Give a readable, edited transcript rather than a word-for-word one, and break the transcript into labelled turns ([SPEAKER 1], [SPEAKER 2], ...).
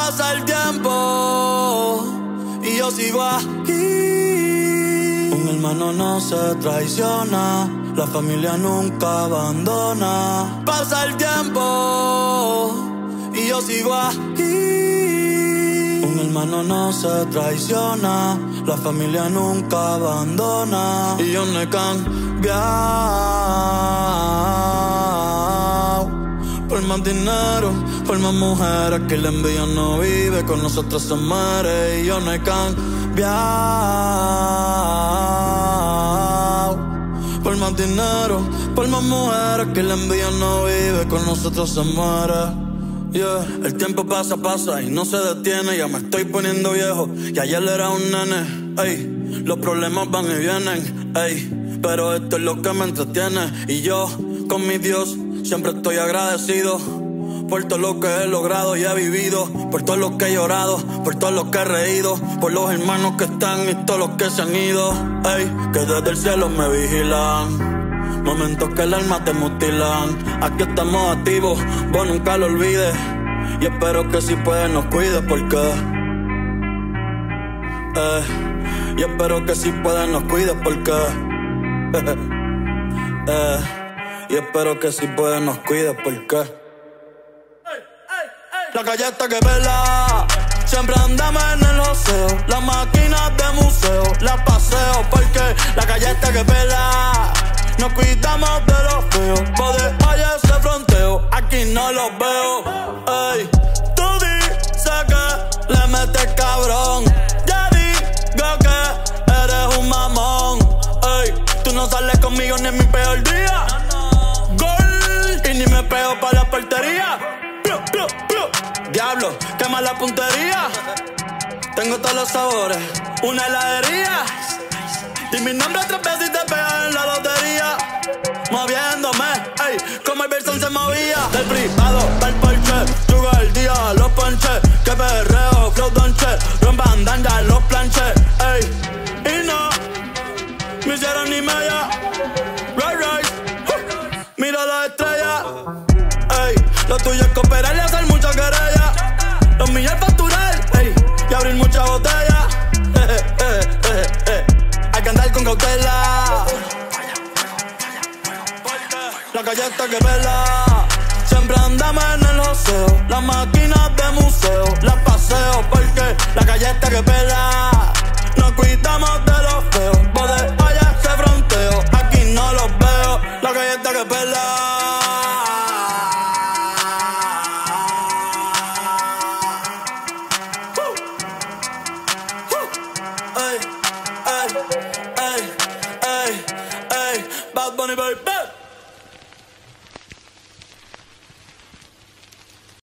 [SPEAKER 1] Pasa el tiempo y yo sigo aquí. Un hermano no se traiciona, la familia nunca abandona. Pasa el tiempo y yo sigo aquí. Un hermano no se traiciona, la familia nunca abandona. Y yo no he cambiado. Por más dinero, por más mujeres, que la envidia no vive, con nosotros se muere. Y yo no he cambiado. Por más dinero, por más mujeres, que la envidia no vive, con nosotros se muere. Yeah. El tiempo pasa, pasa y no se detiene. Ya me estoy poniendo viejo y ayer era un nene. Ey, los problemas van y vienen. Ey, pero esto es lo que me entretiene. Y yo, con mi Dios, siempre estoy agradecido por todo lo que he logrado y he vivido, por todo lo que he llorado, por todo lo que he reído, por los hermanos que están y todos los que se han ido. Ey, que desde el cielo me vigilan, momentos que el alma te mutilan. Aquí estamos activos, vos nunca lo olvides. Y espero que si puedes nos cuides porque y espero que si puedes nos cuides porque y espero que si puedes nos cuides porque la calle está que pela, siempre andamos en el oseo. Las máquinas de museo, las paseo porque la calle está que pela. Nos cuidamos de los feos, poder allá ese fronteo, aquí no los veo. Ey, tú dices que le metes cabrón, ya digo que eres un mamón. Ey, tú no sales conmigo ni en mi peor día. Gol, y ni me pego pa' la portería. Diablo, quema la puntería. Tengo todos los sabores, una heladería. Y mi nombre 3 veces y te pega en la lotería. Moviéndome, ey, como el Verson se movía. Del privado, del Porsche, jugo el día, los ponches. Que perreo, flow donche, rompan danja, los planches, ey. Y no, me hicieron ni media. Right, mira las estrellas. Ey, lo tuyo es cooperar y hacer mucha querella. Los millones facturar, ey, y abrir muchas botellas. Hay que andar con cautela. La calle está que pela, siempre andamos en el oseo. Las máquinas de museo, las paseo porque la calle está que pela. Nos cuidamos de los feos, poder allá ese fronteo, aquí no los veo. La calle está que pela. Bad Bunny, baby.